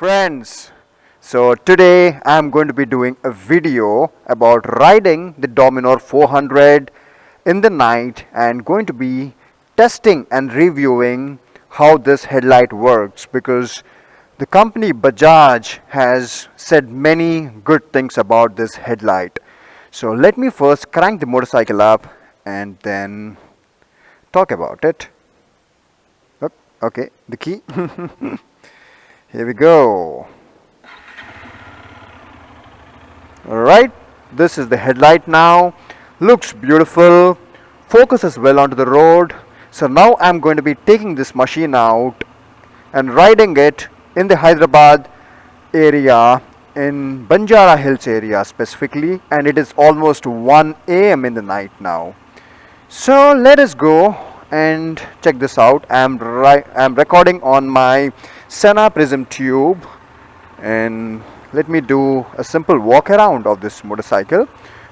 friends. So today I'm going to be doing a video about riding the Dominar 400 in the night and going to be testing and reviewing how this headlight works, because the company Bajaj has said many good things about this headlight. So let me first crank the motorcycle up and then talk about it. Okay, the key. Here we go. Alright, this is the headlight now. Looks beautiful, focuses well onto the road. So now I'm going to be taking this machine out and riding it in the Hyderabad area, in Banjara Hills area specifically, and it is almost 1 a.m. in the night now. So let us go and check this out. I'm recording on my Senna Prism tube, and let me do a simple walk around of this motorcycle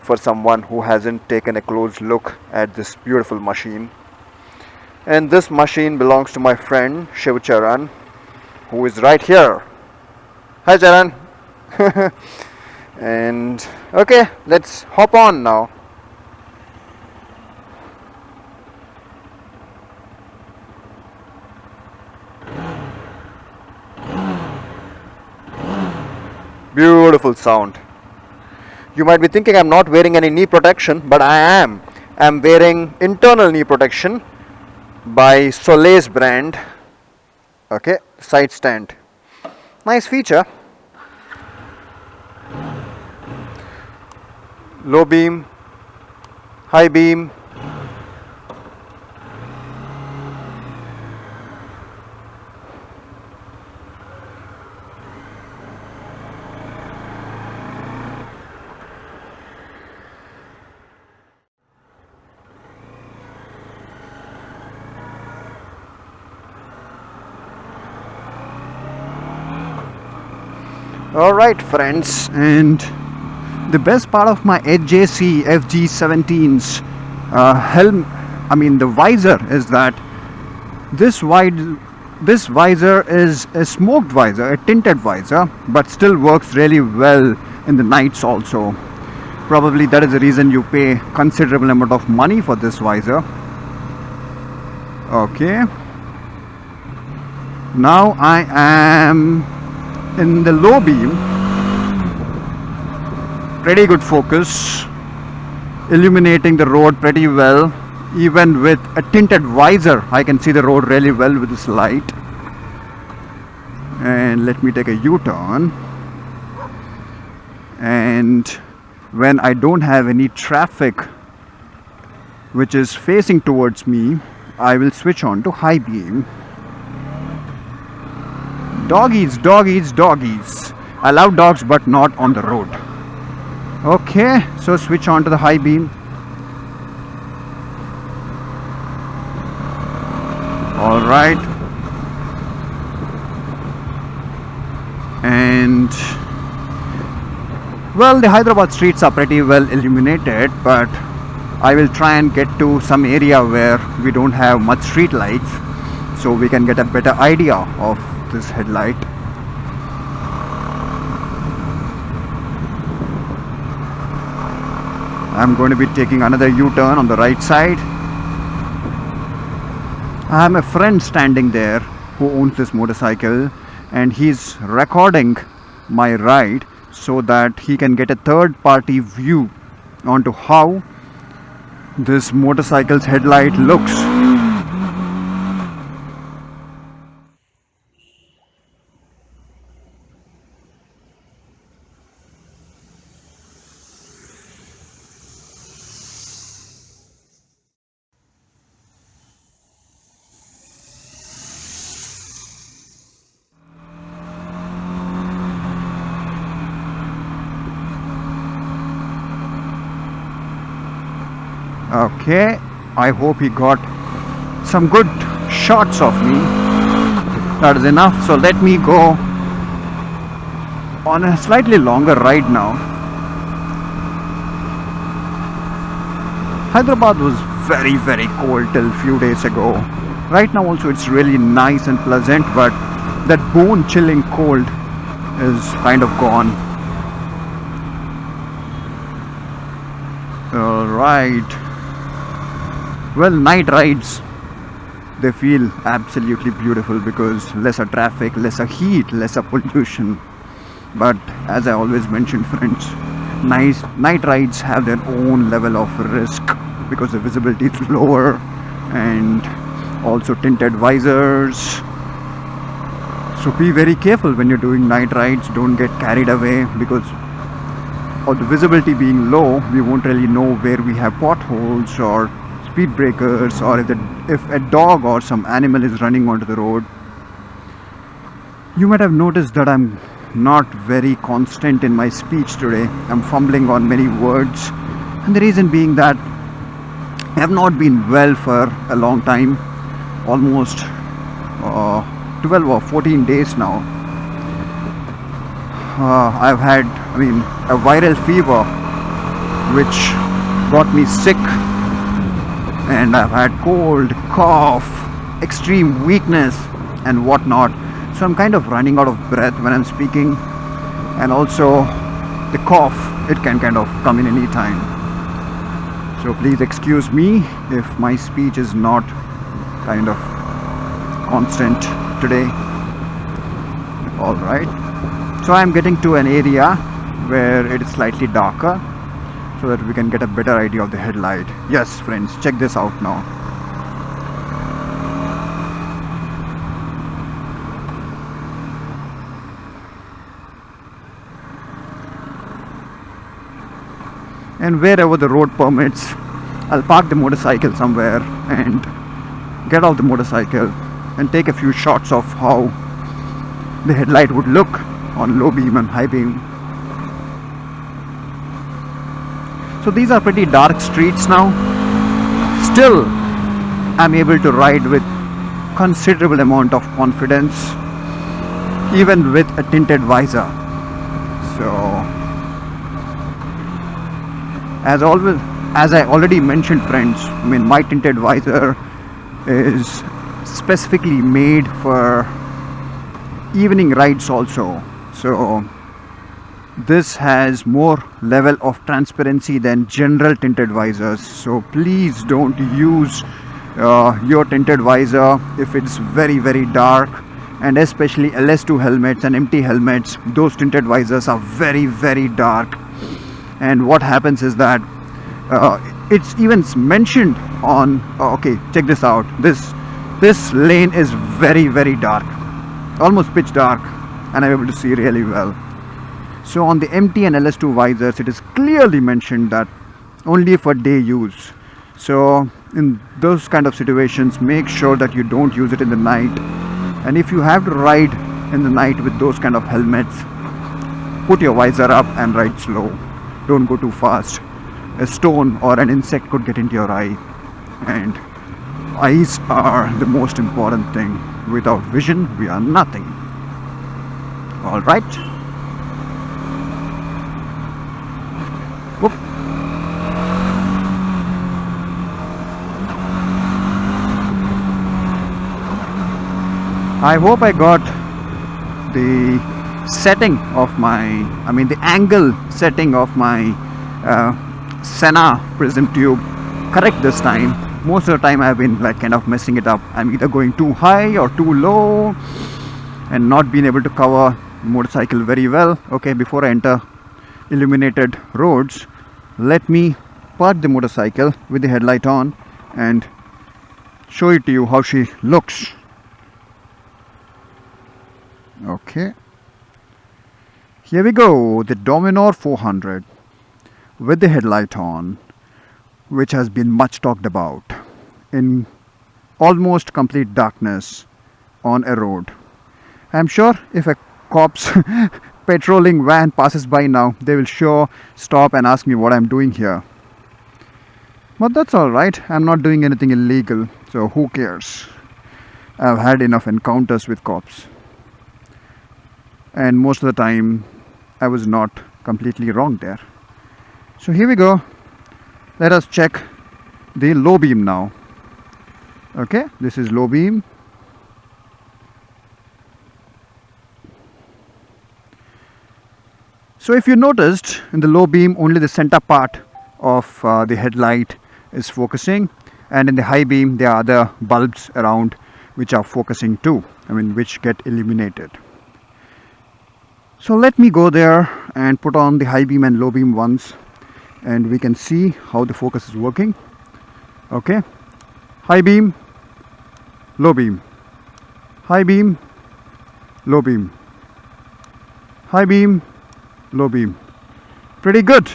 for someone who hasn't taken a close look at this beautiful machine. And this machine belongs to my friend Shiv Charan, who is right here. Hi Charan. And okay, let's hop on now. Beautiful sound. You might be thinking I'm not wearing any knee protection, but I am. I'm wearing internal knee protection by Soleil's brand. Okay, side stand. Nice feature. Low beam, high beam. Alright friends, and the best part of my HJC FG17's the visor, is that this visor is a smoked visor, a tinted visor, but still works really well in the nights also. Probably that is the reason you pay considerable amount of money for this visor. Okay, now I am in the low beam. Pretty good focus, illuminating the road pretty well. Even with a tinted visor, I can see the road really well with this light. And let me take a U-turn. And when I don't have any traffic which is facing towards me, I will switch on to high beam. Doggies, doggies, doggies. I love dogs, but not on the road. Okay, so switch on to the high beam. Alright. And well, the Hyderabad streets are pretty well illuminated, but I will try and get to some area where we don't have much street lights, so we can get a better idea of this headlight. I'm going to be taking another U-turn on the right side. I have a friend standing there who owns this motorcycle, and he's recording my ride so that he can get a third-party view onto how this motorcycle's headlight looks. Okay, I hope he got some good shots of me. That is enough, so let me go on a slightly longer ride now. Hyderabad was very cold till few days ago. Right now also it's really nice and pleasant, but that bone chilling cold is kind of gone. Alright. Well, night rides, they feel absolutely beautiful because lesser traffic, lesser heat, lesser pollution. But as I always mention, friends, night rides have their own level of risk because the visibility is lower, and also tinted visors. So be very careful when you're doing night rides. Don't get carried away because of the visibility being low. We won't really know where we have potholes or speed breakers, or if a dog or some animal is running onto the road. You might have noticed that I'm not very constant in my speech today. I'm fumbling on many words, and the reason being that I have not been well for a long time, almost 12 or 14 days now. I've had, a viral fever which got me sick, and I've had cold, cough, extreme weakness and whatnot. So I'm kind of running out of breath when I'm speaking, and also the cough, it can kind of come in any time. So please excuse me if my speech is not kind of constant today. Alright, so I'm getting to an area where it is slightly darker so that we can get a better idea of the headlight. Yes friends, check this out now. And wherever the road permits, I'll park the motorcycle somewhere and get off the motorcycle and take a few shots of how the headlight would look on low beam and high beam. So these are pretty dark streets now. Still, I'm able to ride with considerable amount of confidence, even with a tinted visor. So as I already mentioned, friends, my tinted visor is specifically made for evening rides also. So this has more level of transparency than general tinted visors. So please don't use your tinted visor if it's very very dark, and especially LS2 helmets and MT helmets. Those tinted visors are very very dark. And what happens is that it's even mentioned on okay, check this out. This lane is very very dark, almost pitch dark, and I'm able to see really well. So on the MT and LS2 visors, it is clearly mentioned that only for day use. So in those kind of situations, make sure that you don't use it in the night. And if you have to ride in the night with those kind of helmets, put your visor up and ride slow. Don't go too fast. A stone or an insect could get into your eye, and eyes are the most important thing. Without vision, we are nothing. All right. Whoop. I hope I got the setting of my, the angle setting of my Senna prism tube correct this time. Most of the time I've been kind of messing it up. I'm either going too high or too low and not being able to cover the motorcycle very well. Okay, before I enter illuminated roads, let me park the motorcycle with the headlight on and show it to you how she looks. Okay, here we go, the Dominar 400 with the headlight on, which has been much talked about, in almost complete darkness on a road. I'm sure if a cop's patrolling van passes by now, they will sure stop and ask me what I'm doing here. But that's alright, I'm not doing anything illegal, so who cares? I've had enough encounters with cops, and most of the time I was not completely wrong there. So here we go. Let us check the low beam now. Okay, this is low beam. So if you noticed, in the low beam only the center part of the headlight is focusing, and in the high beam there are other bulbs around which are focusing too, which get illuminated. So let me go there and put on the high beam and low beam ones, and we can see how the focus is working. Okay, high beam, low beam, high beam, low beam, high beam, low beam. Pretty good.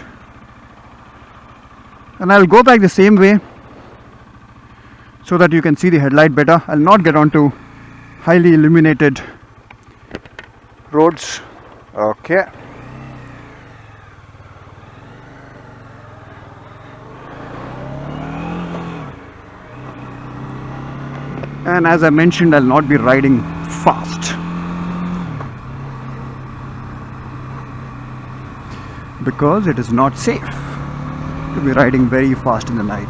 And I'll go back the same way so that you can see the headlight better. I'll not get onto highly illuminated roads. Okay. And as I mentioned, I'll not be riding fast because it is not safe to be riding very fast in the night.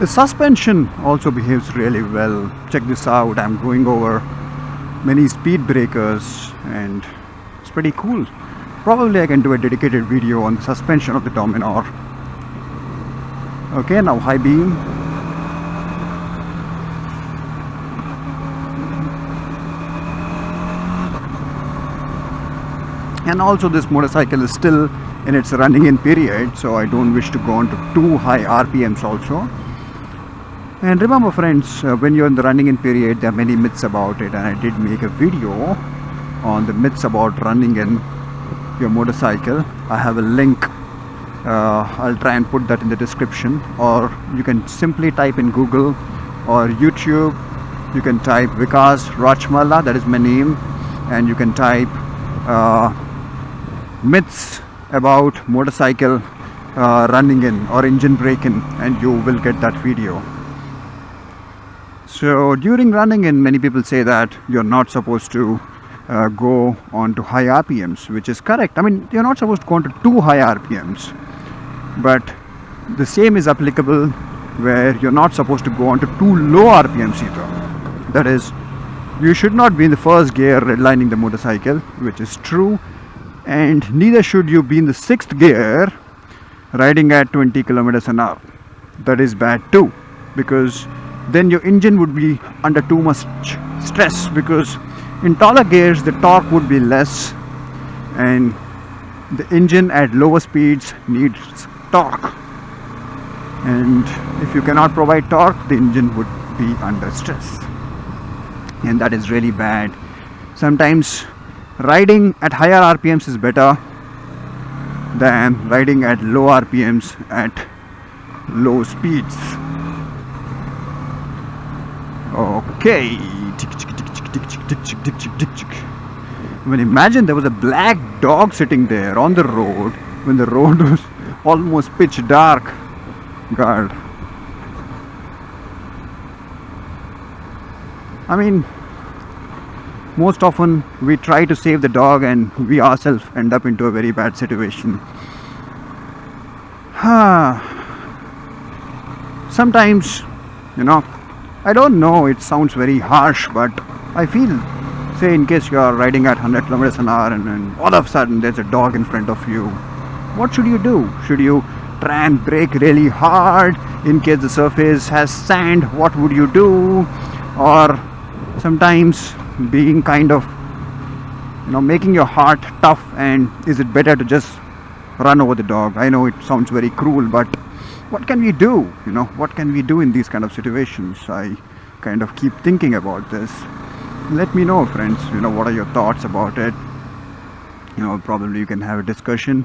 The suspension also behaves really well. Check this out. I'm going over many speed breakers and it's pretty cool. Probably I can do a dedicated video on the suspension of the Dominar. Okay, now high beam. And also this motorcycle is still in its running in period, so I don't wish to go on to too high RPMs also. And remember friends, when you're in the running in period, there are many myths about it, and I did make a video on the myths about running in your motorcycle. I have a link. I'll try and put that in the description, or you can simply type in Google or YouTube. You can type Vikas Rachamalla, that is my name, and you can type myths about motorcycle running in or engine braking, and you will get that video. So during running in, many people say that you're not supposed to go on to high RPMs, which is correct. You're not supposed to go on to too high RPMs, but the same is applicable where you're not supposed to go on to too low RPMs either. That is, you should not be in the first gear redlining the motorcycle, which is true, and neither should you be in the sixth gear riding at 20 kilometers an hour. That is bad too, because then your engine would be under too much stress, because in taller gears the torque would be less, and the engine at lower speeds needs torque, and if you cannot provide torque, the engine would be under stress, and that is really bad. Sometimes riding at higher RPMs is better than riding at low RPMs at low speeds. Okay. Imagine there was a black dog sitting there on the road when the road was almost pitch dark. God. Most often we try to save the dog and we ourselves end up into a very bad situation. Sometimes, I don't know, it sounds very harsh, but I feel, say in case you are riding at 100 kilometers an hour and all of a sudden there's a dog in front of you, what should you do? Should you try and brake really hard? In case the surface has sand, what would you do? Or sometimes being kind of, making your heart tough, and is it better to just run over the dog? I know it sounds very cruel, but what can we do? What can we do in these kind of situations? I kind of keep thinking about this. Let me know, friends, what are your thoughts about it? Probably you can have a discussion.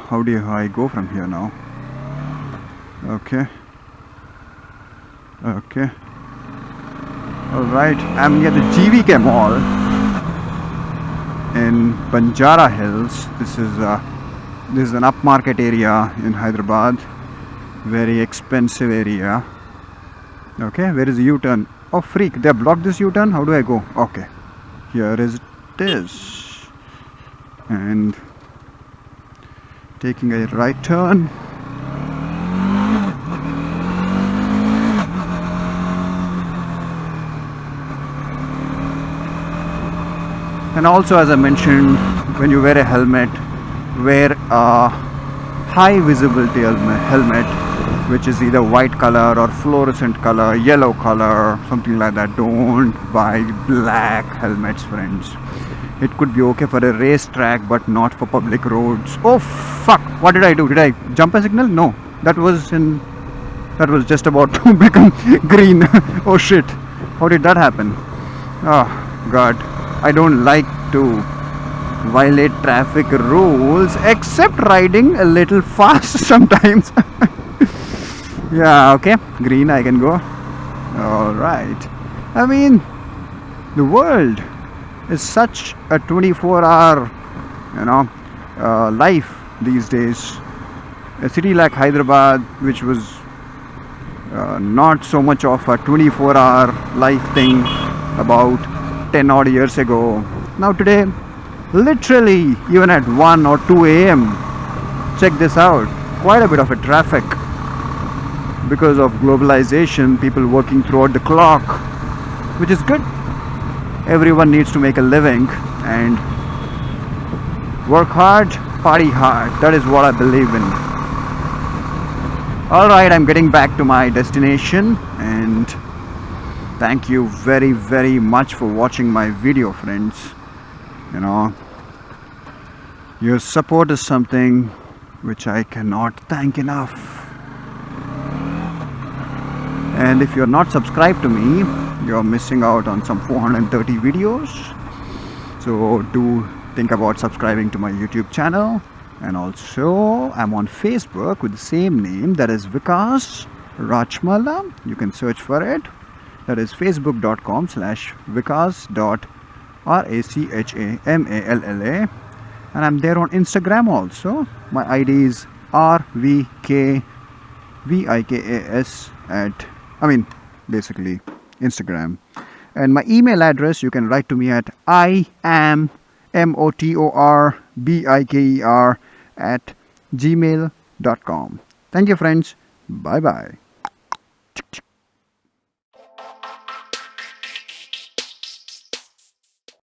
How do I go from here now? Okay. Alright, I'm near the GVK Mall in Banjara Hills. This is an upmarket area in Hyderabad. Very expensive area. Okay, where is the U-turn? Oh freak, they have blocked this U-turn. How do I go? Okay, here it is. And taking a right turn. And also, as I mentioned, when you wear a helmet, wear a high visibility helmet, which is either white color or fluorescent color, yellow color, something like that. Don't buy black helmets, friends. It could be okay for a racetrack, but not for public roads. Oh fuck! What did I do? Did I jump a signal? No, that was just about to become green. Oh shit! How did that happen? Oh god! I don't like to violate traffic rules, except riding a little fast sometimes. Yeah, okay, green, I can go. Alright. I mean, the world is such a 24-hour, life these days. A city like Hyderabad, which was not so much of a 24-hour life thing about 10 odd years ago. Now today, literally, even at 1 or 2 a.m., check this out, quite a bit of a traffic. Because of globalization, people working throughout the clock, which is good. Everyone needs to make a living and work hard, party hard. That is what I believe in. Alright, I'm getting back to my destination, and thank you very, very much for watching my video, friends. Your support is something which I cannot thank enough. And if you're not subscribed to me, you're missing out on some 430 videos. So do think about subscribing to my YouTube channel. And also, I'm on Facebook with the same name, that is Vikas Rachamalla. You can search for it. That is facebook.com/vikas.rachamalla. And I'm there on Instagram also. My ID is RVKVIKAS basically Instagram. And my email address, you can write to me at iammotorbiker@gmail.com. Thank you, friends. Bye bye.